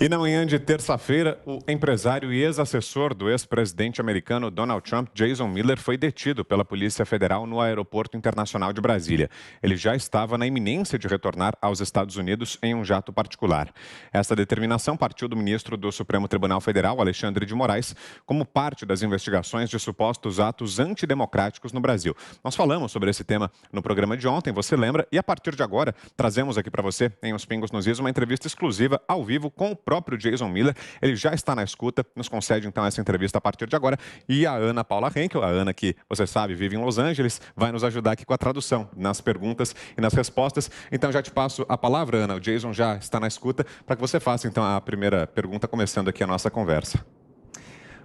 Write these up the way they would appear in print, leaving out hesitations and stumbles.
E na manhã de terça-feira, o empresário e ex-assessor do ex-presidente americano Donald Trump, Jason Miller, foi detido pela Polícia Federal no Aeroporto Internacional de Brasília. Ele já estava na iminência de retornar aos Estados Unidos em um jato particular. Essa determinação partiu do ministro do Supremo Tribunal Federal, Alexandre de Moraes, como parte das investigações de supostos atos antidemocráticos no Brasil. Nós falamos sobre esse tema no programa de ontem, você lembra? E a partir de agora, trazemos aqui para você, em Os Pingos nos Is, uma entrevista exclusiva ao vivo com o próprio Jason Miller. Ele já está na escuta, nos concede então essa entrevista a partir de agora. E a Ana Paula Henkel, a Ana que, você sabe, vive em Los Angeles, vai nos ajudar aqui com a tradução nas perguntas e nas respostas. Então já te passo a palavra, Ana. O Jason já está na escuta para que você faça então a primeira pergunta, começando aqui a nossa conversa.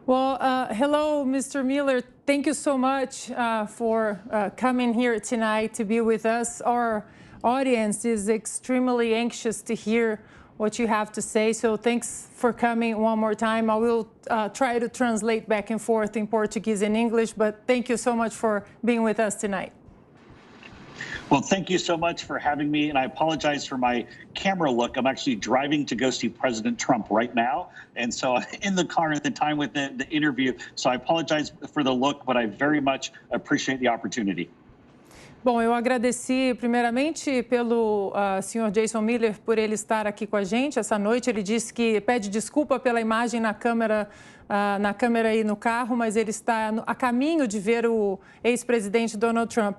Well, hello, Mr. Miller. Thank you so much for coming here tonight to be with us. Our audience is extremely anxious to hear what you have to say. So thanks for coming one more time. I will try to translate back and forth in Portuguese and English, but thank you so much for being with us tonight. Well, thank you so much for having me, and I apologize for my camera look. I'm actually driving to go see President Trump right now, and so I'm in the car at the time with the interview, so I apologize for the look, but I very much appreciate the opportunity. Bom, eu agradeci primeiramente pelo senhor Jason Miller por ele estar aqui com a gente essa noite. Ele disse que pede desculpa pela imagem na câmera e no carro, mas ele está a caminho de ver o ex-presidente Donald Trump.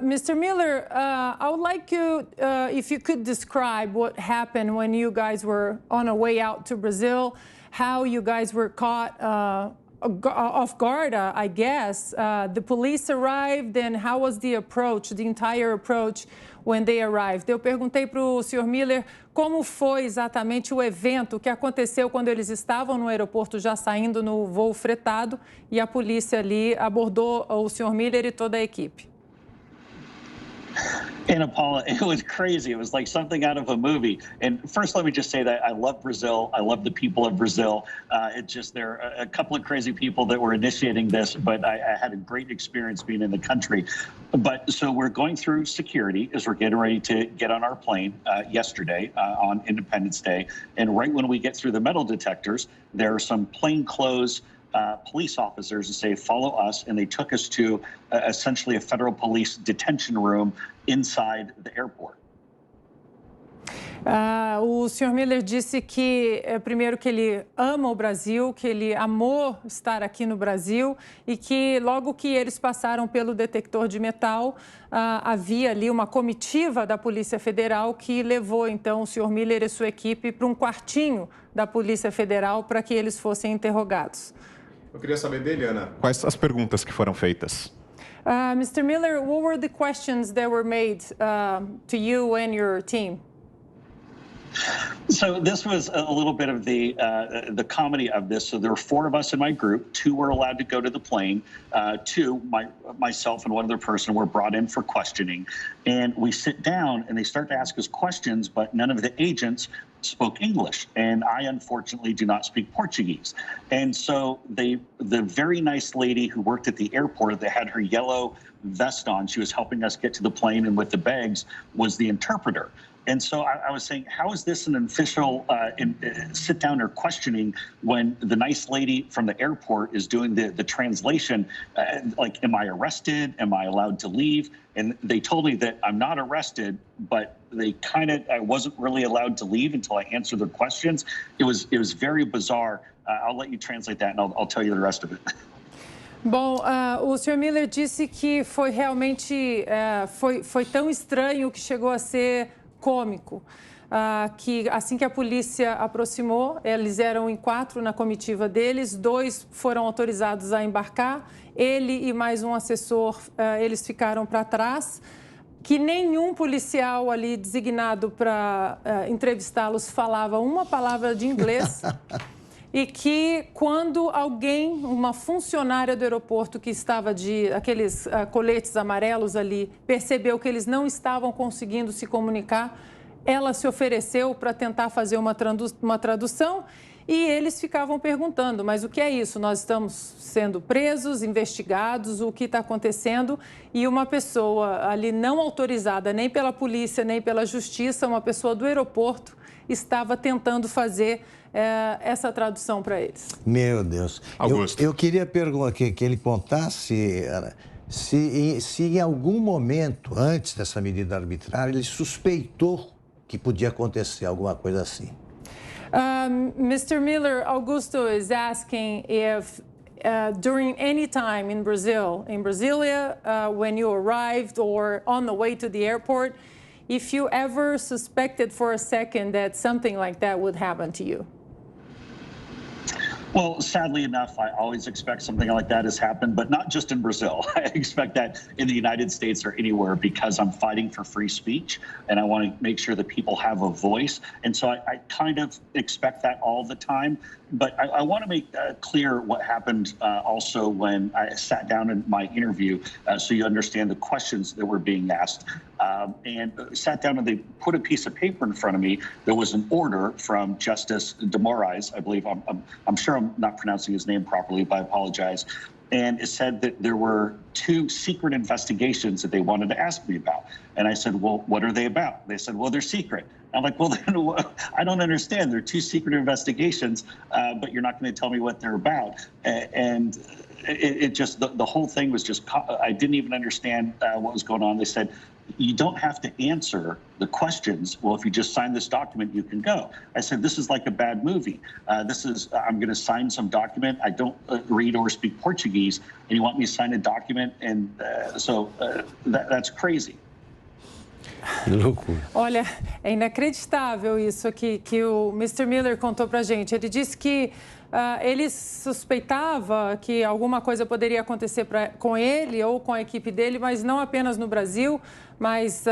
Mr. Miller, I would like you, if you could describe what happened when you guys were on a way out to Brazil, how you guys were caught off guard, I guess. The police arrived, and how was the approach, the entire approach, when they arrived? Eu perguntei para o Sr. Miller como foi exatamente o evento que aconteceu quando eles estavam no aeroporto já saindo no voo fretado e a polícia ali abordou o Sr. Miller e toda a equipe. And Paula, it was crazy. It was like something out of a movie. And first, let me just say that I love Brazil. I love the people of Brazil. It's just there are a couple of crazy people that were initiating this, but I had a great experience being in the country. But so we're going through security as we're getting ready to get on our plane yesterday on Independence Day. And right when we get through the metal detectors, there are some plainclothes police officers who say, follow us, and they took us to essentially a federal police detention room inside the airport. O Sr. Miller disse que, primeiro, que ele ama o Brasil, que ele amou estar aqui no Brasil e que logo que eles passaram pelo detector de metal, havia ali uma comitiva da Polícia Federal que levou, então, o Sr. Miller e sua equipe para um quartinho da Polícia Federal para que eles fossem interrogados. Eu queria saber dele, Ana, quais as perguntas que foram feitas? Mr. Miller, what were the questions that were made to you and your team? So this was a little bit of the comedy of this. So there were 4 of us in my group. 2 were allowed to go to the plane. 2, myself and one other person, were brought in for questioning. And we sit down and they start to ask us questions, but none of the agents spoke English. And I, unfortunately, do not speak Portuguese. And so the very nice lady who worked at the airport that had her yellow vest on, she was helping us get to the plane and with the bags, was the interpreter. And so I was saying, how is this an official sit-down or questioning when the nice lady from the airport is doing the translation? Like, am I arrested? Am I allowed to leave? And they told me that I'm not arrested, but I wasn't really allowed to leave until I answered their questions. It was very bizarre. I'll let you translate that, and I'll tell you the rest of it. Bom, o Sr. Miller disse que foi realmente foi tão estranho que chegou a ser cômico, que assim que a polícia aproximou, eles eram em 4 na comitiva deles, 2 foram autorizados a embarcar, ele e mais um assessor, eles ficaram para trás, que nenhum policial ali designado para entrevistá-los falava uma palavra de inglês. E que quando alguém, uma funcionária do aeroporto que estava de aqueles coletes amarelos ali, percebeu que eles não estavam conseguindo se comunicar, ela se ofereceu para tentar fazer uma tradução e eles ficavam perguntando, mas o que é isso? Nós estamos sendo presos, investigados, o que está acontecendo? E uma pessoa ali não autorizada nem pela polícia, nem pela justiça, uma pessoa do aeroporto, estava tentando fazer essa tradução para eles. Meu Deus. Augusto. Eu queria perguntar que ele contasse, Ana, se em algum momento, antes dessa medida arbitrária, ele suspeitou que podia acontecer alguma coisa assim. Mr. Miller, Augusto is asking if during any time in Brasilia, when you arrived or on the way to the airport, if you ever suspected for a second that something like that would happen to you. Well, sadly enough, I always expect something like that has happened, but not just in Brazil. I expect that in the United States or anywhere because I'm fighting for free speech and I want to make sure that people have a voice. And so I kind of expect that all the time. But I want to make clear what happened also when I sat down in my interview so you understand the questions that were being asked. And sat down and they put a piece of paper in front of me. There was an order from Justice de Moraes, I believe. I'm sure I'm not pronouncing his name properly, but I apologize. And it said that there were 2 secret investigations that they wanted to ask me about. And I said, well, what are they about? They said, well, they're secret. I'm like, well, then I don't understand. They're 2 secret investigations, but you're not going to tell me what they're about. And it just, the whole thing was just, I didn't even understand what was going on. They said, you don't have to answer the questions. Well, if you just sign this document, you can go. I said, this is like a bad movie. I'm going to sign some document. I don't read or speak Portuguese, and you want me to sign a document? And so that's crazy. Loucura. Olha, é inacreditável isso aqui que o Mr. Miller contou pra gente. Ele disse que ele suspeitava que alguma coisa poderia acontecer com ele ou com a equipe dele, mas não apenas no Brasil, mas,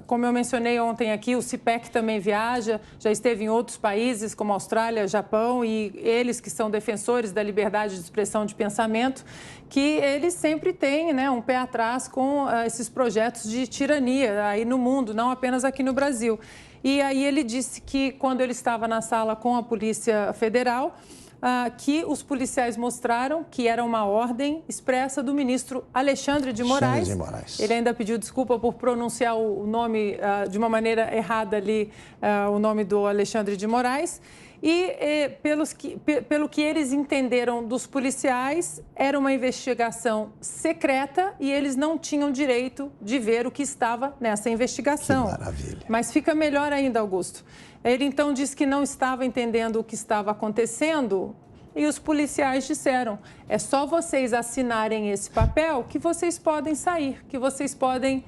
como eu mencionei ontem aqui, o CIPEC também viaja, já esteve em outros países como Austrália, Japão, e eles que são defensores da liberdade de expressão de pensamento, que eles sempre têm, né, um pé atrás com esses projetos de tirania aí no mundo, não apenas aqui no Brasil. E aí ele disse que quando ele estava na sala com a Polícia Federal, que os policiais mostraram que era uma ordem expressa do ministro Alexandre de Moraes. Ele ainda pediu desculpa por pronunciar o nome de uma maneira errada ali, o nome do Alexandre de Moraes. E pelo que eles entenderam dos policiais, era uma investigação secreta e eles não tinham direito de ver o que estava nessa investigação. Que maravilha. Mas fica melhor ainda, Augusto. Ele então disse que não estava entendendo o que estava acontecendo e os policiais disseram, é só vocês assinarem esse papel que vocês podem sair, que vocês podem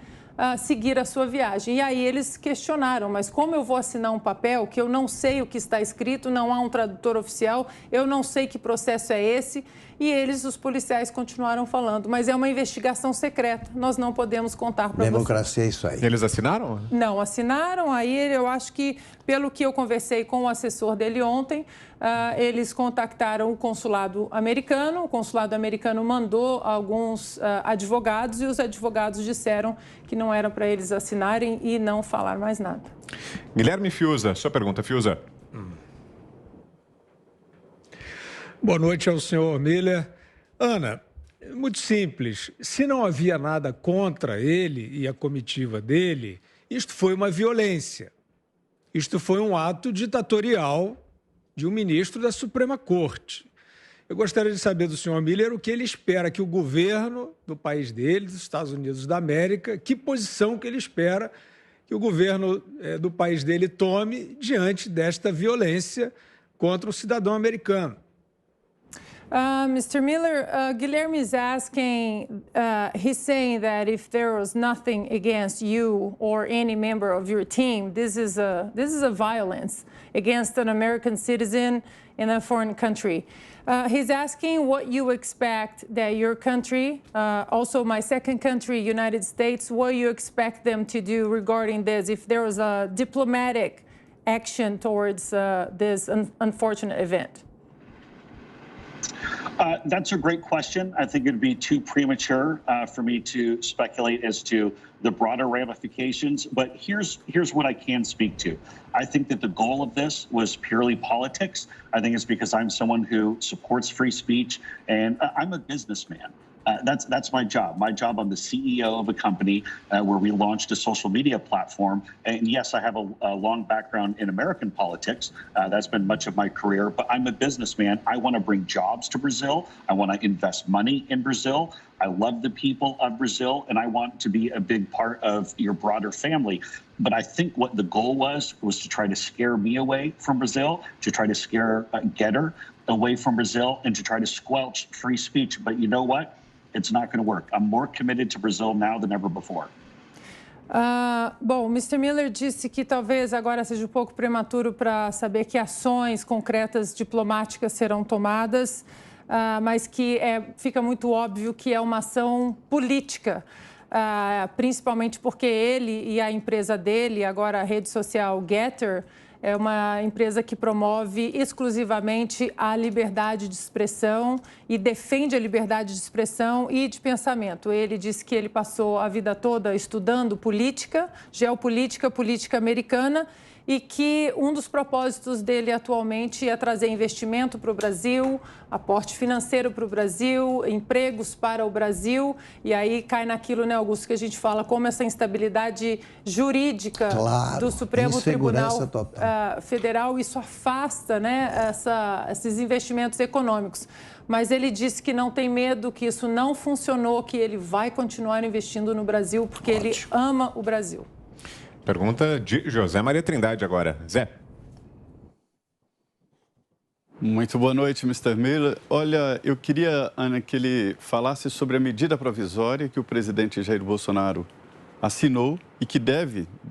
seguir a sua viagem. E aí eles questionaram, mas como eu vou assinar um papel que eu não sei o que está escrito, não há um tradutor oficial, eu não sei que processo é esse? E eles, os policiais, continuaram falando, mas é uma investigação secreta, nós não podemos contar para vocês. Democracia é isso aí. Eles assinaram? Não, assinaram. Aí eu acho que, pelo que eu conversei com o assessor dele ontem, eles contactaram o consulado americano mandou alguns advogados e os advogados disseram que não era para eles assinarem e não falar mais nada. Guilherme Fiuza, sua pergunta, Fiuza. Boa noite ao senhor Miller. Ana, muito simples, se não havia nada contra ele e a comitiva dele, isto foi uma violência. Isto foi um ato ditatorial de um ministro da Suprema Corte. Eu gostaria de saber do senhor Miller o que ele espera que o governo do país dele, dos Estados Unidos da América, que posição que ele espera que o governo do país dele tome diante desta violência contra o cidadão americano. Mr. Miller, Guilherme is asking, he's saying that if there was nothing against you or any member of your team, this is a violence against an American citizen in a foreign country. He's asking what you expect that your country, also my second country, United States, what you expect them to do regarding this, if there was a diplomatic action towards this unfortunate event. That's a great question. I think it'd be too premature for me to speculate as to the broader ramifications, but here's what I can speak to. I think that the goal of this was purely politics. I think it's because I'm someone who supports free speech, and I'm a businessman. That's my job. My job, I'm the CEO of a company where we launched a social media platform. And yes, I have a long background in American politics. That's been much of my career. But I'm a businessman. I want to bring jobs to Brazil. I want to invest money in Brazil. I love the people of Brazil, and I want to be a big part of your broader family. But I think what the goal was to try to scare me away from Brazil, to try to scare Getter away from Brazil, and to try to squelch free speech. But you know what? It's not going to work. I'm more committed to Brazil now than ever before. Bom, o Mr. Miller disse que talvez agora seja um pouco prematuro para saber que ações concretas diplomáticas serão tomadas, mas que fica muito óbvio que é uma ação política, principalmente porque ele e a empresa dele, agora a rede social Getter, é uma empresa que promove exclusivamente a liberdade de expressão e defende a liberdade de expressão e de pensamento. Ele disse que ele passou a vida toda estudando política, geopolítica, política americana, e que um dos propósitos dele atualmente é trazer investimento para o Brasil, aporte financeiro para o Brasil, empregos para o Brasil, e aí cai naquilo, né, Augusto, que a gente fala, como essa instabilidade jurídica do Supremo Tribunal Federal, isso afasta, né, esses investimentos econômicos. Mas ele disse que não tem medo, que isso não funcionou, que ele vai continuar investindo no Brasil, porque ele ama o Brasil. Pergunta de José Maria Trindade agora. Zé. Muito boa noite, Mr. Miller. Olha, eu queria, Ana, que ele falasse sobre a medida provisória que o presidente Jair Bolsonaro assinou e que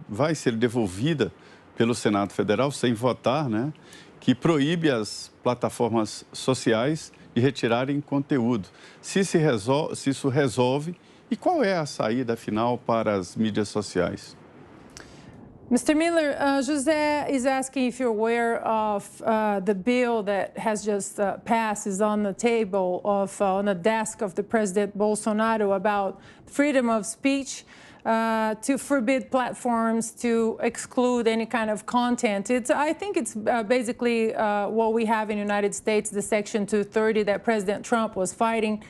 vai ser devolvida pelo Senado Federal, sem votar, né? Que proíbe as plataformas sociais de retirarem conteúdo. Se isso resolve, e qual é a saída final para as mídias sociais? Mr. Miller, José is asking if you're aware of the bill that has just passed, is on the table on the desk of the President Bolsonaro about freedom of speech to forbid platforms to exclude any kind of content. I think it's basically what we have in the United States, the Section 230 that President Trump was fighting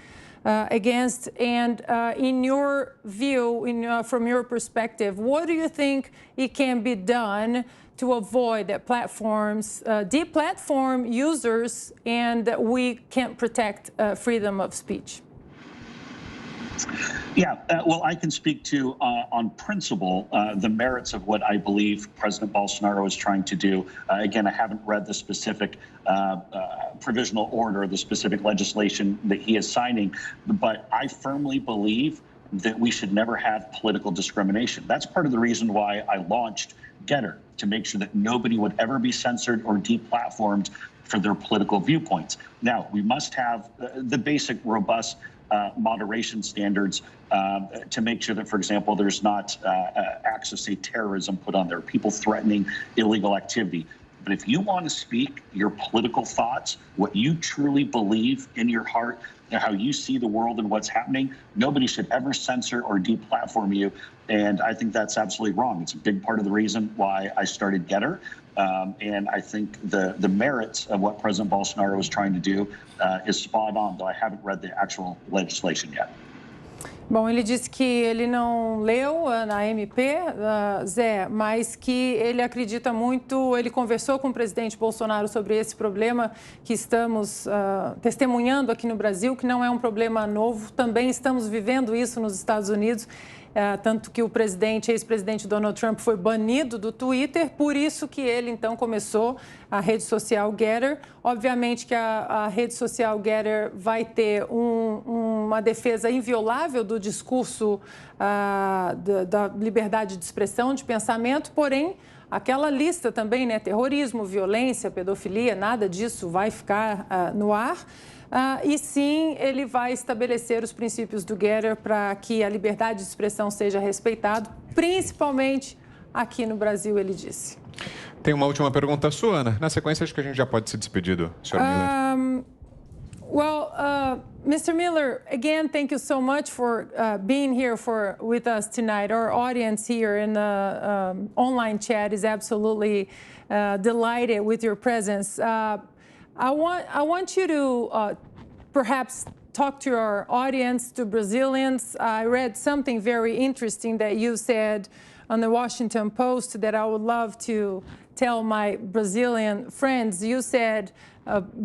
against. And in your view, from your perspective, what do you think it can be done to avoid that platforms deplatform users and that we can't protect freedom of speech? Yeah, well, I can speak to, on principle, the merits of what I believe President Bolsonaro is trying to do. Again, I haven't read the specific provisional order, the specific legislation that he is signing, but I firmly believe that we should never have political discrimination. That's part of the reason why I launched Getter, to make sure that nobody would ever be censored or deplatformed for their political viewpoints. Now, we must have the basic robust moderation standards to make sure that, for example, there's not acts of, say, terrorism put on there, people threatening illegal activity. But if you want to speak your political thoughts, what you truly believe in your heart, how you see the world and what's happening, nobody should ever censor or deplatform you. And I think that's absolutely wrong. It's a big part of the reason why I started Getter. And I think the merits of what President Bolsonaro is trying to do is spot on, though I haven't read the actual legislation yet. Bom, ele disse que ele não leu na MP, Zé, mas que ele acredita muito, ele conversou com o presidente Bolsonaro sobre esse problema que estamos testemunhando aqui no Brasil, que não é um problema novo, também estamos vivendo isso nos Estados Unidos. Tanto que o ex-presidente Donald Trump foi banido do Twitter, por isso que ele, então, começou a rede social Getter. Obviamente que a rede social Getter vai ter uma defesa inviolável do discurso da liberdade de expressão, de pensamento, porém, aquela lista também, né, terrorismo, violência, pedofilia, nada disso vai ficar no ar. E sim, ele vai estabelecer os princípios do Getter para que a liberdade de expressão seja respeitada, principalmente aqui no Brasil, ele disse. Tem uma última pergunta sua, Ana. Na sequência, acho que a gente já pode se despedir do Sr. Miller. Mr. Miller, again, thank you so much for being here with us tonight. Our audience here in the online chat is absolutely delighted with your presence. I want you to perhaps talk to our audience, to Brazilians. I read something very interesting that you said on the Washington Post that I would love to tell my Brazilian friends. You said,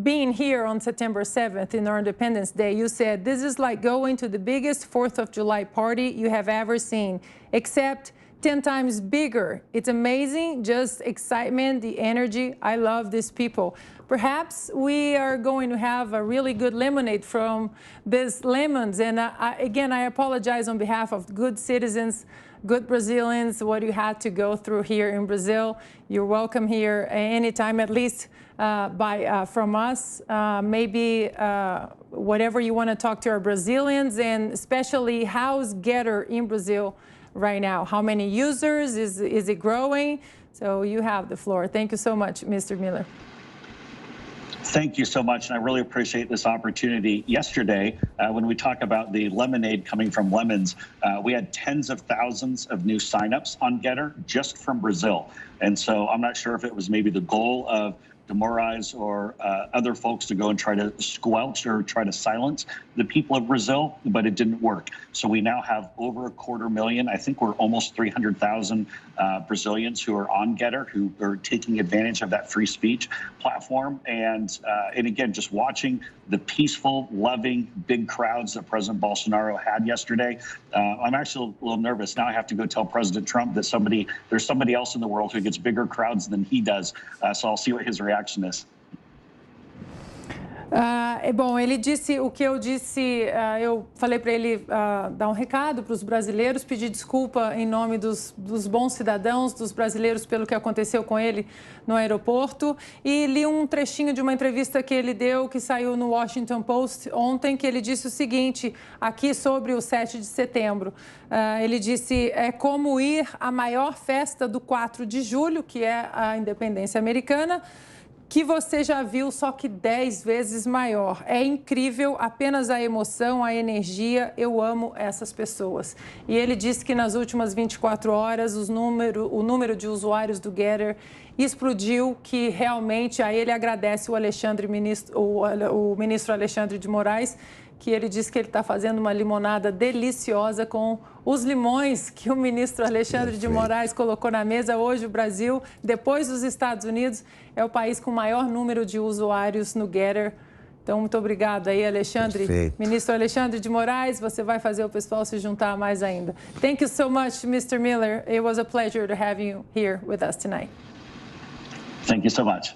being here on September 7th in our Independence Day, you said, this is like going to the biggest 4th of July party you have ever seen, except 10 times bigger. It's amazing, just excitement, the energy. I love these people. Perhaps we are going to have a really good lemonade from these lemons. And again, I apologize on behalf of good citizens, good Brazilians, what you had to go through here in Brazil. You're welcome here anytime, at least from us. Maybe whatever you want to talk to our Brazilians, and especially how's Getter in Brazil right now? How many users? Is it growing? So you have the floor. Thank you so much, Mr. Miller. Thank you so much, and I really appreciate this opportunity. Yesterday, when we talk about the lemonade coming from lemons, we had tens of thousands of new signups on Getter just from Brazil. And so I'm not sure if it was maybe the goal of Moraes or other folks to go and try to squelch or try to silence the people of Brazil, but it didn't work. So we now have over 250,000. I think we're almost 300,000 Brazilians who are on Getter, who are taking advantage of that free speech platform. And again, just watching the peaceful, loving, big crowds that President Bolsonaro had yesterday, I'm actually a little nervous. Now I have to go tell President Trump that there's somebody else in the world who gets bigger crowds than he does. So I'll see what his reaction is. Bom, ele disse o que eu disse, eu falei para ele dar um recado para os brasileiros, pedir desculpa em nome dos bons cidadãos, dos brasileiros, pelo que aconteceu com ele no aeroporto, e li um trechinho de uma entrevista que ele deu, que saiu no Washington Post ontem, que ele disse o seguinte, aqui sobre o 7 de setembro. Ele disse, é como ir à maior festa do 4 de julho, que é a independência americana, que você já viu, só que 10 vezes maior. É incrível, apenas a emoção, a energia, eu amo essas pessoas. E ele disse que nas últimas 24 horas o número de usuários do Getter explodiu, que realmente a ele agradece o ministro Alexandre de Moraes, que ele disse que ele está fazendo uma limonada deliciosa com os limões que o ministro Alexandre de Moraes colocou na mesa. Hoje o Brasil, depois dos Estados Unidos, é o país com o maior número de usuários no Getter. Então, muito obrigado aí, Alexandre. Perfeito. Ministro Alexandre de Moraes, você vai fazer o pessoal se juntar mais ainda. Thank you so much, Mr. Miller. It was a pleasure to have you here with us tonight. Thank you so much.